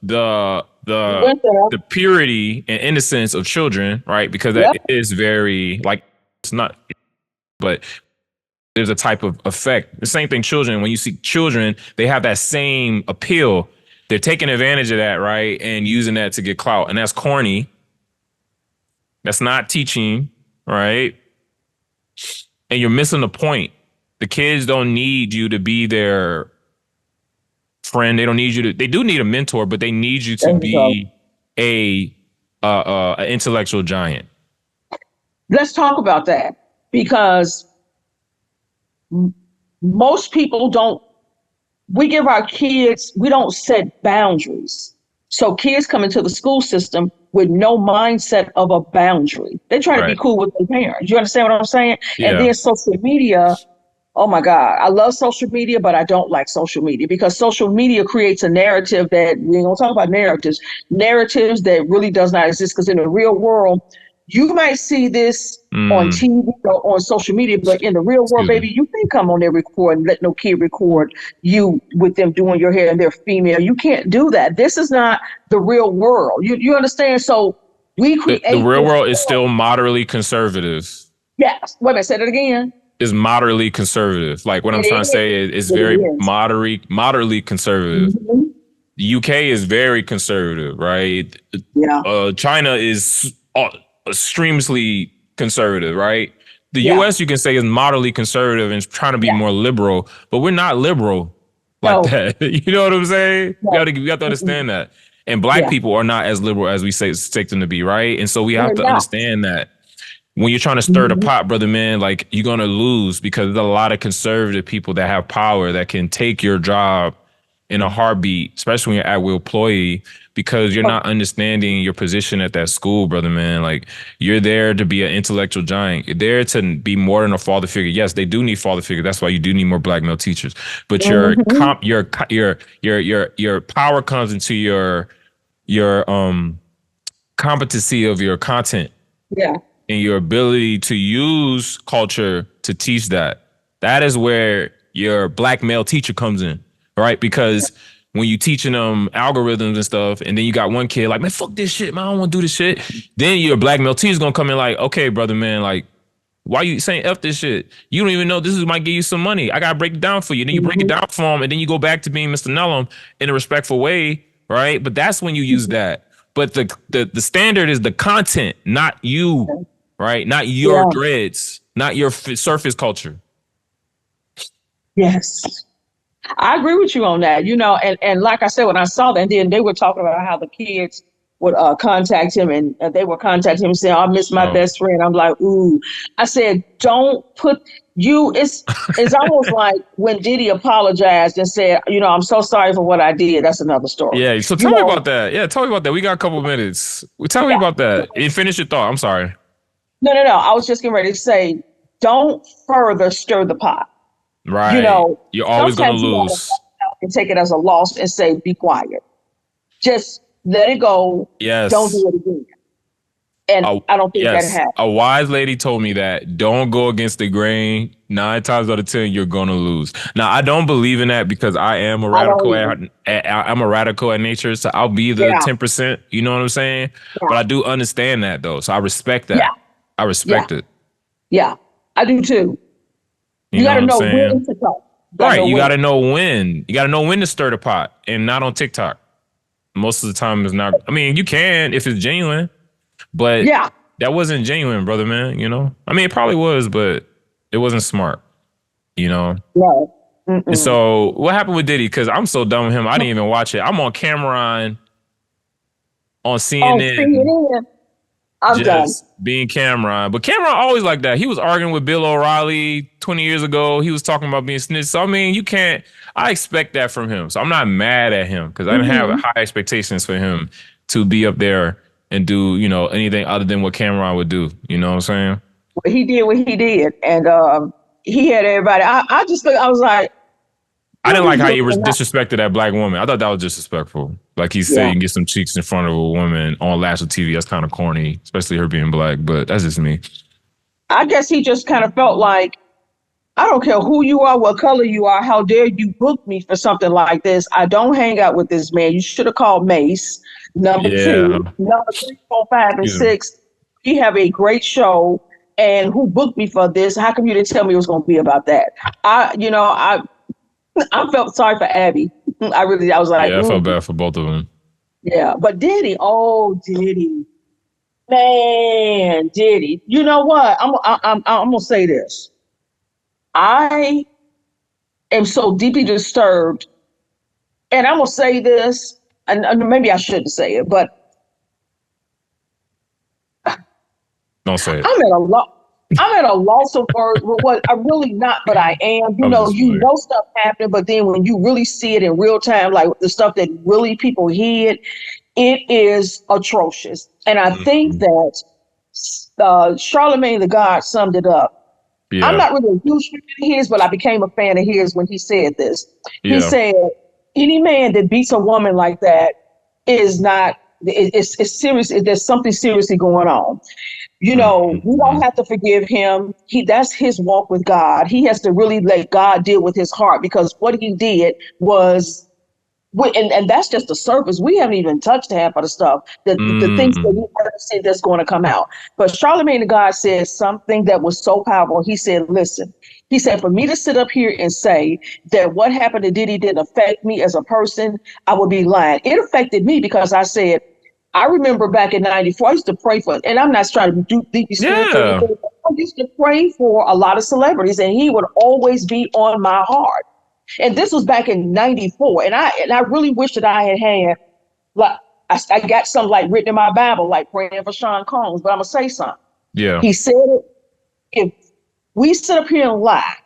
You the went there. the purity and innocence of children, right? Because that Yep. is very like it's not, but there's a type of effect. The same thing, children. When you see children, they have that same appeal. They're taking advantage of that, right, and using that to get clout, and that's corny. That's not teaching, right? And you're missing the point. The kids don't need you to be their friend. They don't need you to. They do need a mentor, but they need you to There you go. be a an intellectual giant. Let's talk about that because most people don't, we give our kids, we don't set boundaries. So kids come into the school system with no mindset of a boundary. They try to be Right. cool with their parents. You understand what I'm saying? And Yeah. then social media, oh my God, I love social media, but I don't like social media because social media creates a narrative that we ain't gonna talk about narratives that really does not exist. Because in the real world, you might see this on Mm, TV or on social media, but in the real world, excuse me. baby, you can't come on there record and let no kid record you with them doing your hair and they're female. You can't do that. This is not the real world. You understand? So we The create real this. world is still moderately conservative. Yes. Wait a minute, say that again. Is moderately conservative. Like what I'm It trying to is. say is It very is. moderately conservative. Mhm. The UK is very conservative, right? Yeah. China is extremely conservative, right? The Yeah. US, you can say, is moderately conservative and is trying to be Yeah. more liberal, but we're not liberal like No. that. You know what I'm saying? No. We have to Mm-mm. understand that. And black Yeah. people are not as liberal as we say take them to be, right? And so we have We're to not. understand that when you're trying to stir the Mhm. pot, brother man, like you're gonna lose because there's a lot of conservative people that have power that can take your job in a heartbeat, especially when you're at will employee, because you're Oh, not understanding your position at that school, brother man. Like you're there to be an intellectual giant. You're there to be more than a father figure. Yes, they do need father figure. That's why you do need more black male teachers. But mhm. your power comes into your competency of your content Yeah. and your ability to use culture to teach that. That is where your black male teacher comes in, right? Because when you teaching them algorithms and stuff, and then you got one kid like, man, fuck this shit, man, I don't want to do this shit. Then your black male teacher's gonna come in like, okay, brother, man, like, why you saying F this shit? You don't even know this is might give you some money. I gotta break it down for you. Then you break it Mhm. down for him, and then you go back to being Mr. Nellum in a respectful way, right? But that's when you use that. But the standard is the content, not you, right? Not your Yeah. dreads, not your surface culture. Yes. I agree with you on that. And like I said, when I saw that, and then they were talking about how the kids would contact him and they would contact him and say, I miss my Oh, best friend. I'm like, ooh. I said, don't put you, it's almost like when Diddy apologized and said, I'm so sorry for what I did. That's another story. yeah. So You tell me know, about that. Yeah, tell me about that. We got a couple minutes. Tell me yeah. about that. And finish your thought. I'm sorry. No, no, no. I was just getting ready to say, don't further stir the pot. You Right. know, You're always gonna sometimes you got to lose. and take it as a loss and say, be quiet. Just let it go. Don't Yes. do it again. And A, I don't think that yes, happened. a wise lady told me that don't go against the grain. 9 times out of 10, you're gonna lose. Now, I don't believe in that because I am a I don't radical. either. I'm a radical at nature, so I'll be the Yeah, 10%. You know what I'm saying? yeah, But I do understand that though, so I respect yeah, that. I yeah, respect it. yeah. I do too. You You know got what to I'm know saying? when to talk. You got to Right. know You when. got to know when. You got to know when to stir the pot, and not on TikTok. Most of the time, it's not. I mean, you can if it's genuine. But Yeah, that wasn't genuine, brother, man. You know, I mean, it probably was, but it wasn't smart, you know? no. And Mm-mm. so what happened with Diddy? Because I'm so done with him. I didn't even watch it. I'm on Cameron on Oh, CNN, CNN. I'm done. just being Cameron. But Cameron always like that. He was arguing with Bill O'Reilly 20 years ago. He was talking about being snitched. So, I mean, you can't, I expect that from him. So I'm not mad at him because I didn't have Hmm. high expectations for him to be up there and do, anything other than what Cameron would do. You know what I'm saying? He did what he did, and he had everybody. I just I was like, I what didn't like is how this? he disrespected that black woman. I thought that was disrespectful. Like he said, Yeah, you can get some cheeks in front of a woman on national TV. That's kind of corny, especially her being black. But that's just me. I guess he just kind of felt like I don't care who you are, what color you are. How dare you book me for something like this? I don't hang out with this man. You should have called Mace. Number Yeah. two, number three, four, five, and Excuse me. six. We have a great show, and who booked me for this? How come you didn't tell me it was going to be about that? I felt sorry for Abby. I was like, Yeah, I felt bad for both of them. yeah. But Diddy, man, Diddy. You know what? I'm gonna say this. I am so deeply disturbed, and I'm gonna say this, and maybe I shouldn't say it, but Don't say it. I'm at a loss. I'm at a loss of words. What I'm really not, but I am. I was just You familiar. know stuff happening, but then when you really see it in real time, like the stuff that really people hid, it is atrocious. And I think that Charlemagne the God summed it up. I'm Yeah. not really a huge fan of his, but I became a fan of his when he said this. He Yeah. said, any man that beats a woman like that is not, it's serious. There's something seriously going on. We don't have to forgive him. That's his walk with God. He has to really let God deal with his heart, because what he did was, and that's just the surface. We haven't even touched half of the stuff, the things that we haven't seen that's going to come out. But Charlemagne the God said something that was so powerful. He said, listen, he said, for me to sit up here and say that what happened to Diddy didn't affect me as a person, I would be lying. It affected me because I said, I remember back in '94, I used to pray for, and I'm not trying to do deeply spiritual. Yeah. I used to pray for a lot of celebrities, and he would always be on my heart. And this was back in '94, and I really wish that I had like I got something like written in my Bible, like praying for Sean Combs. But I'm gonna say something. Yeah. He said it. If we sit up here and lie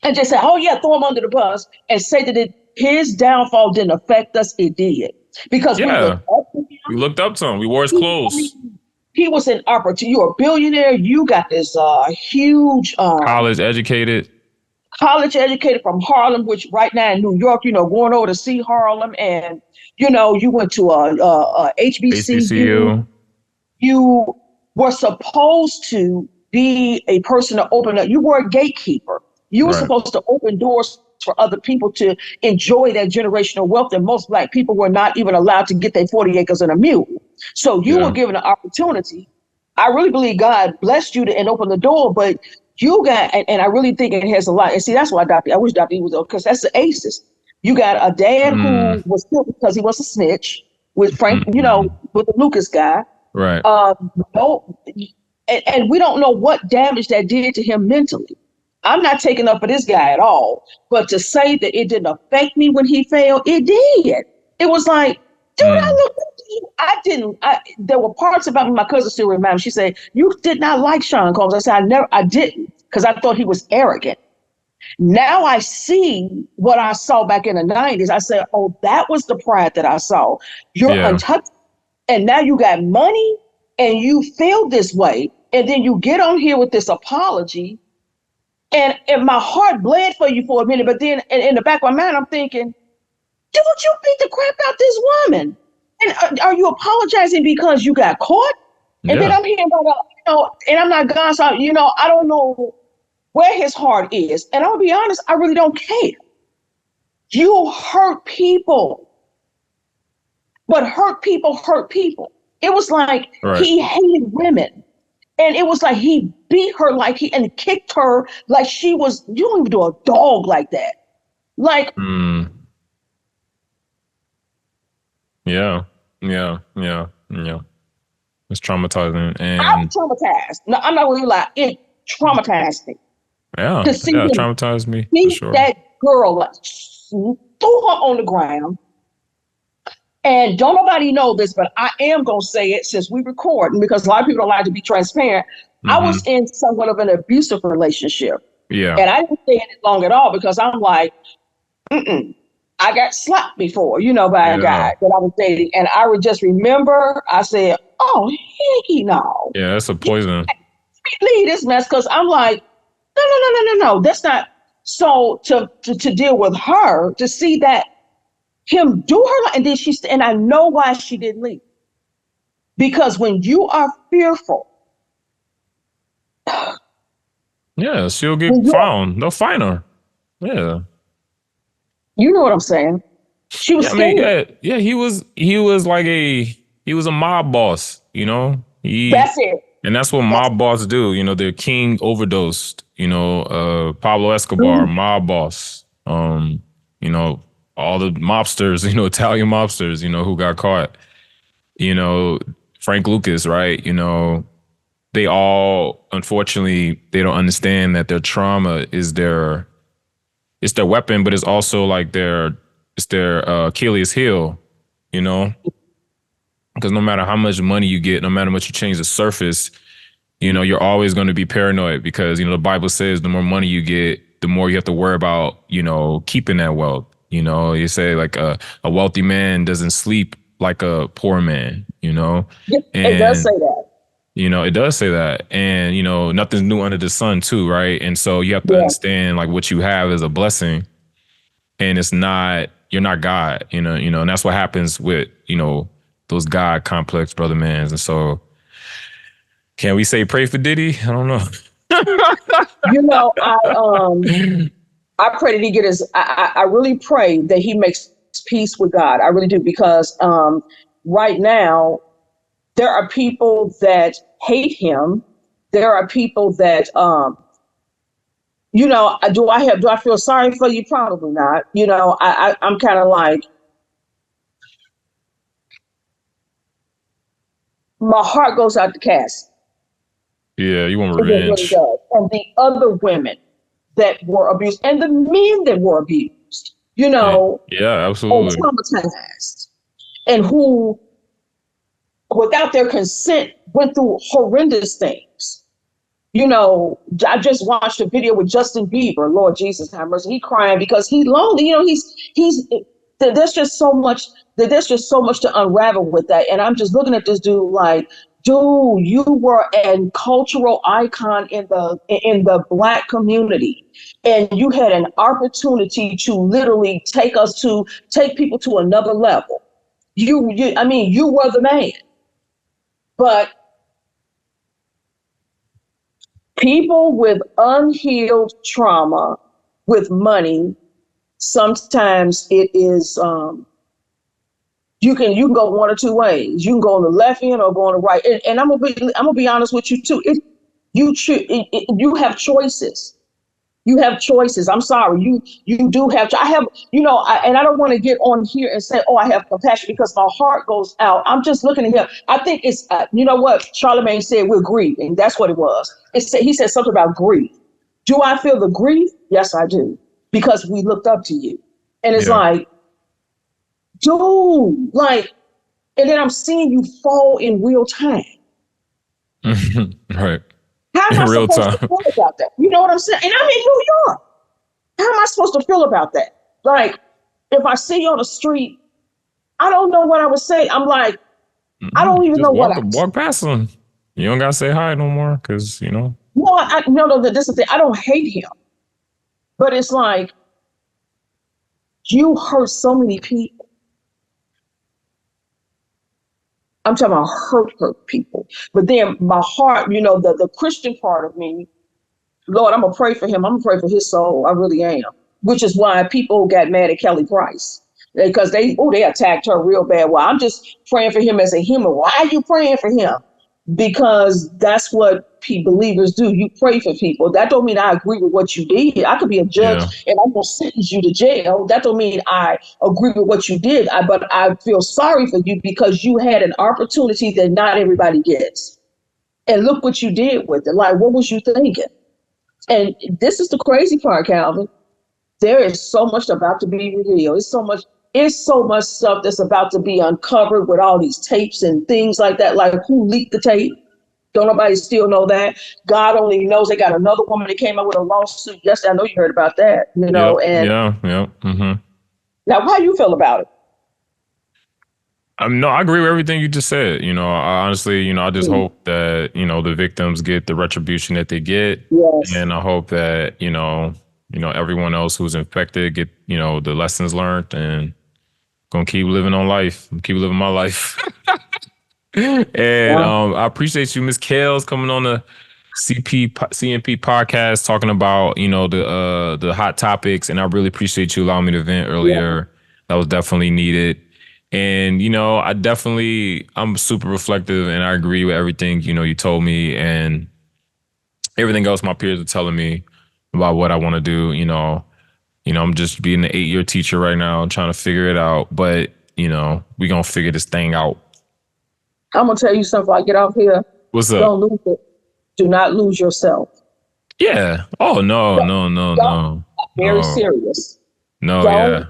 and just say, "Oh yeah, throw him under the bus," and say that his downfall didn't affect us, it did, because we Yeah. looked up to him. We looked up to him. We wore his clothes. He was an opportunity. You're a billionaire. You got this huge College educated. college educated from Harlem, which right now in New York, going over to see Harlem, and you went to a HBCU. HBCU. You were supposed to be a person to open up. You were a gatekeeper. You were Right. supposed to open doors for other people to enjoy that generational wealth, and most Black people were not even allowed to get their 40 acres and a mule. So you were given an opportunity. I really believe God blessed you and opened the door, but you got, and I really think it has a lot. And see, that's why I wish Dr. E was there, because that's the aces. You got a dad who was killed because he was a snitch with Frank, with the Lucas guy. Right. And we don't know what damage that did to him mentally. I'm not taking up for this guy at all, but to say that it didn't affect me when he failed, it did. It was like, dude, I looked up to you. There were parts about me, my cousin still remembers. She said, you did not like Sean Combs. I said, I didn't, because I thought he was arrogant. Now I see what I saw back in the 90s. I said, oh, that was the pride that I saw. You're untouched. And now you got money and you feel this way. And then you get on here with this apology. And my heart bled for you for a minute. But then in the back of my mind, I'm thinking, dude, you beat the crap out this woman. And are you apologizing because you got caught? And then I'm hearing about, and I'm not God, so, I don't know where his heart is. And I'll be honest, I really don't care. You hurt people. But hurt people hurt people. It was like he hated women. And it was like he beat her and kicked her like she was, you don't even do a dog like that. Like. Yeah. It's traumatizing. And I'm traumatized. No, I'm not going to lie. It traumatized me. Yeah. To see it traumatized me. See for sure. that girl, threw her on the ground. And don't nobody know this, but I am going to say it since we record, because a lot of people don't like to be transparent. I was in somewhat of an abusive relationship. Yeah. And I didn't stay in it long at all, because I'm like, I got slapped before, by a guy that I was dating. And I would just remember, I said, oh, heck no. Yeah, that's a poison. Leave this mess, because I'm like, no. That's not. So to deal with her, to see that him do her, and then and I know why she didn't leave. Because when you are fearful, Yeah, she'll get When you're, found. They'll find her. Yeah. you know what I'm saying? She was Yeah, I mean, scared. yeah, he was like he was a mob boss, you know? That's it. And that's what That's mob boss do. You know, their king overdosed. You know, Pablo Escobar, mm, mob boss. You know, all the mobsters, you know, Italian mobsters, you know, who got caught. You know, Frank Lucas, right? You know, they all unfortunately they don't understand that their trauma is their weapon, but it's also like their Achilles heel, you know? Because no matter how much money you get, no matter how much you change the surface, you know, you're always going to be paranoid because, you know, the Bible says the more money you get, the more you have to worry about, you know, keeping that wealth. You know, you say like a wealthy man doesn't sleep like a poor man, you know, it does and, say that. you know, it does say that. And, you know, nothing's new under the sun too, right? And so you have to Yeah. understand like what you have is a blessing and it's not, you're not God, and that's what happens with, you know, those God complex brother mans. And so, can we say pray for Diddy? I don't know. You know, I pray that he get his. I really pray that he makes peace with God. I really do because right now there are people that hate him. There are people that do I feel sorry for you? Probably not. You know, I'm kind of like my heart goes out to Cass. Yeah, you want It really revenge. does. And the other women that were abused and the men that were abused, you Yeah, know, yeah, or absolutely. traumatized and who, without their consent, went through horrendous things. You know, I just watched a video with Justin Bieber. Lord Jesus, have mercy. He crying because he's lonely. You know, he's there's just so much there's just so much to unravel with that. And I'm just looking at this dude like, dude, you were a cultural icon in the Black community, and you had an opportunity to literally take people to another level. I mean, you were the man, but people with unhealed trauma with money, sometimes it is you can go one or two ways. You can go on the left end or go on the right. And I'm gonna be honest with you too. You have choices. You have choices. I'm sorry. You do have. I have. And I don't want to get on here and say, "Oh, I have compassion," because my heart goes out. I'm just looking at him. I think it's. You know what Charlemagne said? We're grieving. That's what it was. He said something about grief. Do I feel the grief? Yes, I do, because we looked up to you, and it's Yeah. like, dude, like, and then I'm seeing you fall in real time. Right. How am In I real supposed to time. feel about that? You know what I'm saying? And I'm in New York. How am I supposed to feel about that? Like, if I see you on the street, I don't know what I would say. I'm like, I don't even Just know what I would say. walk past them. You don't gotta say hi no more, because you know. No, this is the thing. I don't hate him, but it's like you hurt so many people. I'm talking about hurt people. But then my heart, the Christian part of me, Lord, I'm gonna pray for him. I'm gonna pray for his soul. I really am. Which is why people got mad at Kelly Price because they attacked her real bad. Well, I'm just praying for him as a human. Why are you praying for him? Because that's what believers do. You pray for people. That don't mean I agree with what you did. I could be a Yeah. judge and I'm gonna sentence you to jail. That don't mean I agree with what you did. But I feel sorry for you because you had an opportunity that not everybody gets. And look what you did with it. Like, what was you thinking? And this is the crazy part, Calvin. There is so much about to be revealed. It's so much stuff that's about to be uncovered with all these tapes and things like that. Like, who leaked the tape? Don't nobody still know that. God only knows. They got another woman that came out with a lawsuit. Yes, I know you heard about that, Yep. and Yeah. Yeah. now how you feel about it? No, I agree with everything you just said. You know, I honestly, I just Mm, hope that, the victims get the retribution that they get. yes. And I hope that, everyone else who's infected get, the lessons learned and gonna keep living on life, keep living my life. And Yeah. I appreciate you, Miss Kales, coming on the CMP podcast talking about, the hot topics. And I really appreciate you allowing me to vent Yeah. earlier. That was definitely needed. And, I'm super reflective and I agree with everything, you told me and everything else my peers are telling me about what I want to do. I'm just being an 8-year teacher right now and trying to figure it out. But, we going to figure this thing out. I'm going to tell you something before I get off here. What's up? Don't lose it. Do not lose yourself. Yeah. Oh, no. Very serious. No, Don't yeah.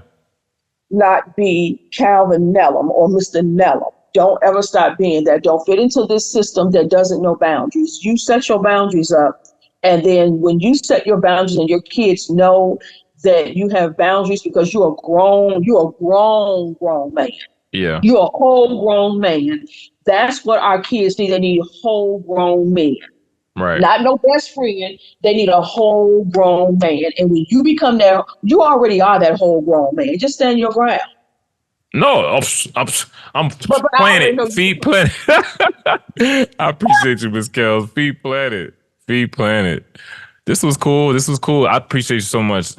not be Calvin Nellum or Mr. Nellum. Don't ever stop being that. Don't fit into this system that doesn't know boundaries. You set your boundaries up. And then when you set your boundaries and your kids know that you have boundaries because you're a grown man. Yeah. You're a whole grown man. That's what our kids need. They need a whole grown man. Right. Not no best friend. They need a whole grown man. And when you become that, you already are that whole grown man. Just stand your ground. No, I'm Planet. Feed Planet. I appreciate you, Miss Kells. Feed Planet. This was cool. I appreciate you so much.